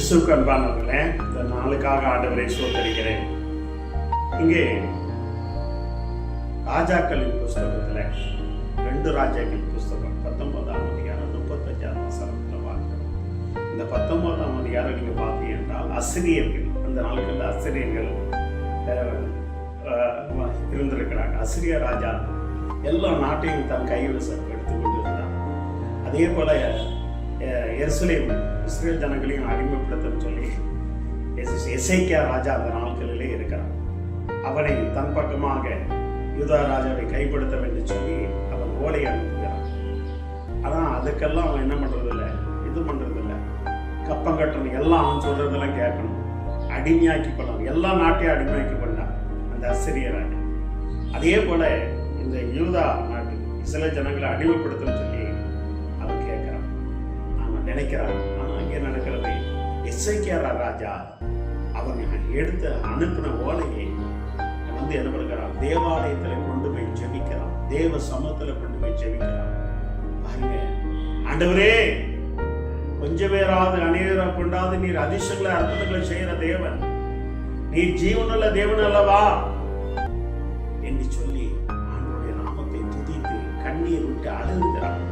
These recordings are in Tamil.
கிறிஸ்துவுக்கு அன்பானவர்களே, இந்த நாளுக்காக ஆண்டவரை ஸ்தோத்திரிக்கிறேன். இங்கே ராஜாக்களின் புஸ்தகத்துல 2 ராஜாக்கள் புஸ்தகம் 19ஆம் அதிகாரம் 35ஆம் வசனத்துல பார்க்கிறோம். இந்த 19ஆம் அதிகாரம் நீங்க பார்த்தீங்க என்றால் அசிரியர்கள், அந்த நாட்களில் அசிரியர்கள் இருந்திருக்கிறாங்க. அசிரிய ராஜா எல்லா நாட்டையும் தன் கையில் எடுத்துக்கொண்டு இருந்தார். அதே போல எருசலேம் இஸ்ரேல் ஜனங்களையும் அடிமைப்படுத்தன்னு சொல்லி எசேக்கியா ராஜா அந்த நாட்களிலே இருக்கிறான். அவனை தன் பக்கமாக யூதா ராஜாவை கைப்படுத்த வேண்டும் சொல்லி அவன் ஓலையை அனுப்புகிறான். ஆனால் அதுக்கெல்லாம் அவன் என்ன பண்றதில்லை, இது பண்றதில்லை. கப்பம் கட்டணும், எல்லாம் அவன் சொல்றதெல்லாம் கேட்கணும், அடிமையாக்கி கொள்ளணும். எல்லா நாட்டையும் அடிமையாக்கி கொண்டான் அந்த அசிரிய ராஜா. அதே போல இந்த யூதா நாட்டு இஸ்ரேல் ஜனங்களை அடிமைப்படுத்தன்னு சொல்லி அவன் கேட்கிறான், அவன் நினைக்கிறான். ஆனால் அங்கே நடக்கிறது, எசேக்கியா ராஜா அவன் எடுத்து அனுப்பின ஓலையை என்ன பண்ணுறான், தேவாலயத்தில் கொண்டு போய் ஜெபிக்கிறான், தேவ சமூகத்தில் கொண்டு போய் ஜெபிக்கிறான். பாருங்க, ஆண்டவரே கொஞ்சம் பேராவது அநேகராக கொண்டாது நீர் அதிசயங்களை அற்புதங்களை செய்கிற தேவன், நீர் ஜீவனுள்ள தேவன் அல்லவா என்று சொல்லி ஆண்டவருடைய நாமத்தை துதித்து கண்ணீர் விட்டு அழுகிறான்.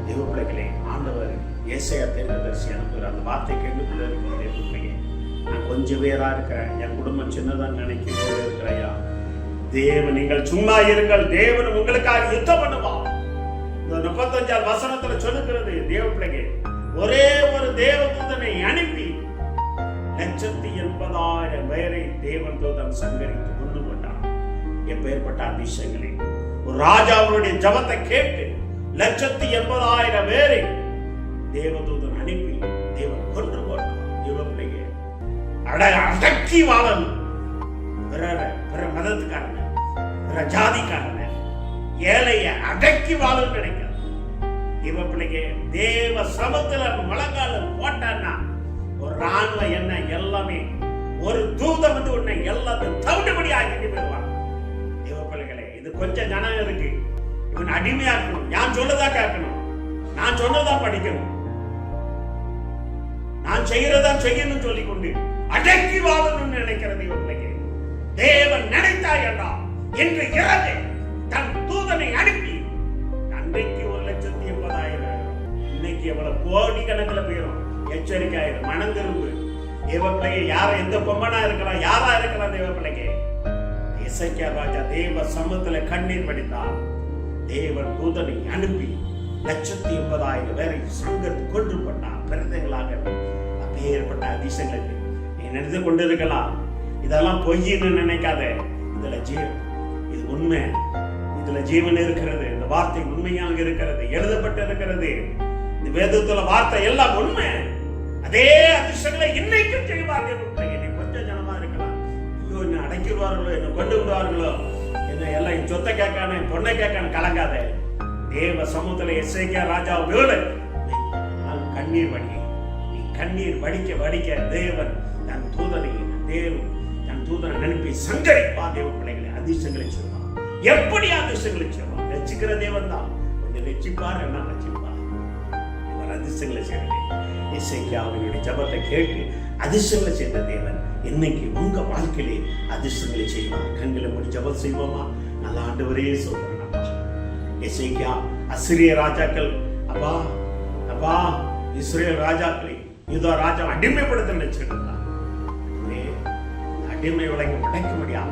தேவ பிள்ளைகளே, ஆண்டவர் ஏசாயா தீர்க்கதரிசி அனுப்புகிற அந்த வார்த்தை கேட்டுக்கொள்ள இருக்கிறேன். நான் கொஞ்சம் பேரா இருக்கிறேன், என் குடும்பம் சின்னதான் நினைக்க இருக்கிறையா, தேவன் நீங்கள் சும்மா இருங்கள், தேவன் உங்களுக்காக யுத்தம் பண்ணுவான். இந்த 35ஆம் வசனத்துல சொல்லுகிறது, தேவ பிள்ளைங்க ஒரே ஒரு தேவதூதனை அனுப்பி 180,000 பேரை தேவன் தூதன் சங்கரித்து கொண்டு கொண்டான். எப்பேற்பட்ட அதிசயங்களே! ஒரு ராஜாவுடைய ஜபத்தை கேட்டு 180,000 பேரை தேவதூதன் அனுப்பி தேவன் கொண்டு போட்டான். தேவ பிள்ளைங்க அடக்கி வாழணும். பிற மதத்துக்காரன, பிற ஜாதிக்காரன, ஏழைய அடக்கி வாழும் நினைக்கிறார். தேவ பிள்ளைங்க தேவ சமத்துல முழங்கால போட்டான்னா ஒரு ராணுவ என்ன எல்லாமே ஒரு தூதம் வந்து உன்னை எல்லாத்தையும் தவிடுபடி ஆகிட்டு போயிடுவான். தேவ பிள்ளைகளே, இது கொஞ்சம் ஜனம் இருக்கு, இவன் அடிமையாக்கணும், நான் சொல்லதா கேட்கணும், நான் சொன்னதா படிக்கணும், நான் செய்யறதா செய்யணும் சொல்லிக் கொண்டு அடக்கி வாழணும்னு நினைக்கிறது இவர்களுக்கு தேவன் நினைத்தாய் என்றால் என்று இரவு தன் தூதனை அனுப்பி அன்றைக்கு 180,000, இன்னைக்கு எவ்வளவு கோடி கணக்கில் போயிடும். எச்சரிக்கை ஆயிடும், மனம் திரும்பு. தேவ பிள்ளைங்க யார எந்த பொம்மனா இருக்கலாம், யாரா இருக்கலாம். தேவ பிள்ளைங்க எசேக்கியா ராஜா தேவ சமூகத்துல கண்ணீர் வடித்தார். தேவன் தூதனை அனுப்பி 180,000 பேரை சங்கத்து கொன்று பண்ணார். பிறந்தங்களாக அப்பேற்பட்ட அதிசயங்களுக்கு நீ நினைத்து கொண்டு இருக்கலாம். இதெல்லாம் பொய்ன்னு நினைக்காத. இதுல ஜீவன், இது உண்மை, இதுல ஜீவன் இருக்கிறது. இந்த வார்த்தை உண்மையாக இருக்கிறது, எழுதப்பட்டு இருக்கிறது. இந்த வேதத்துல வார்த்தை எல்லாம் உண்மை. அதே அதிசயங்களை இன்னைக்கும் செய்வார்கள். கொஞ்சம் ஜனமா இருக்கலாம், ஐயோ என்ன அடைக்கிடுவார்களோ, என்ன கொண்டு விடுவார்களோ, என்ன எல்லாம் என் சொத்தை கேட்கானே, பொண்ணை கேட்கான கலங்காத. தேவ சமூகத்துல எசேக்கியா ராஜா கண்ணீர் வடி, நீ கண்ணீர் வடிக்க வடிக்க தேவன் தன் தூதனை அனுப்பி சங்கரிப்பா. தேவ பிள்ளைகளை அதிசயங்களை சொல்வான். எப்படி அதிசயங்களை சொல்வான்? ரட்சிக்கிற தேவன் தான். கொஞ்சம் ரட்சிப்பார், என்ன ரட்சிப்பார். இவர் அதிசயங்களை செய்யறேன். எசேக்கியாவினுடைய ஜபத்தை கேட்டு அதிசயங்களை செய்த தேவன் இன்னைக்கு உங்க வாழ்க்கையிலே அதிசயங்களை செய்வார். கண்களை மூடி ஜபம் செய்வோமா? நல்ல ஆண்டவரே சொல்றேன். எசேக்கியா அசிரிய ராஜாக்கள் அப்பா அப்பா இஸ்ரேல் ராஜாக்களை யூதா ராஜா அடிமைப்படுத்த நினைச்சிருந்தார். அடிமை உலகை உடைக்க முடியாம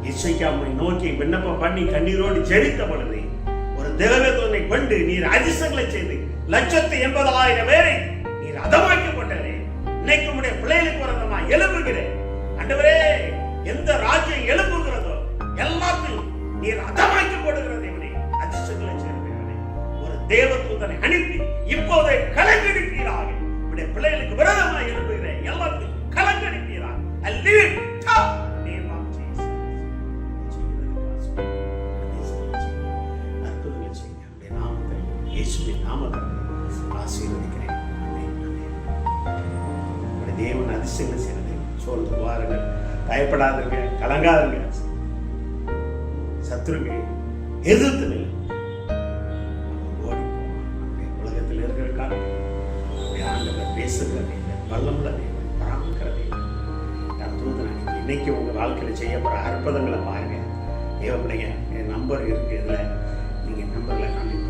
எசேக்கியாவை நோக்கி விண்ணப்பம் பண்ணி கண்ணீரோடு ஜெபித்த பொழுது ஒரு தேவதூதனை கொண்டு நீர் அதிசயங்களை செய்து 180,000 பேரை நீர் அதமாக்கி கொண்டே இன்னைக்கு உடைய பிள்ளைகளுக்கு வரதமா எழுப்புகிறேன். ஆண்டவரே, எந்த ராஜ்யம் எழுப்புகிறதோ எல்லாத்தையும் நீர் அதமாக்கி போடுகிறது. அதிசயங்களை செய்கிறவனே, ஒரு தேவதூதனை அனுப்பி இப்போதை கலங்கடிப்பீராக. உடைய பிள்ளைகளுக்கு விரோதமாக எழுப்புகிறேன், எல்லாத்தையும் கலங்கடிப்பீராக. தேவன் அதிசயங்களை செய்யறது சொல்றது வாருங்கள், பயப்படாதுங்க, கலங்காதுங்க, சத்துருங்க எதிர்த்து உலகத்தில் இருக்கிற காலம் ஆண்டவர் பேசுகிற வல்லமுள்ள தேவன். பராமரிக்கிறதே இல்லை. நான் தூதன் அனுப்பி இன்னைக்கு உங்கள் வாழ்க்கையில் செய்ய போகிற அற்புதங்களை பாருங்கள். தேவைப்படைங்க என் நம்பர் இருக்குது, இதில் நீங்கள் நம்பரில் கான்டெக்ட்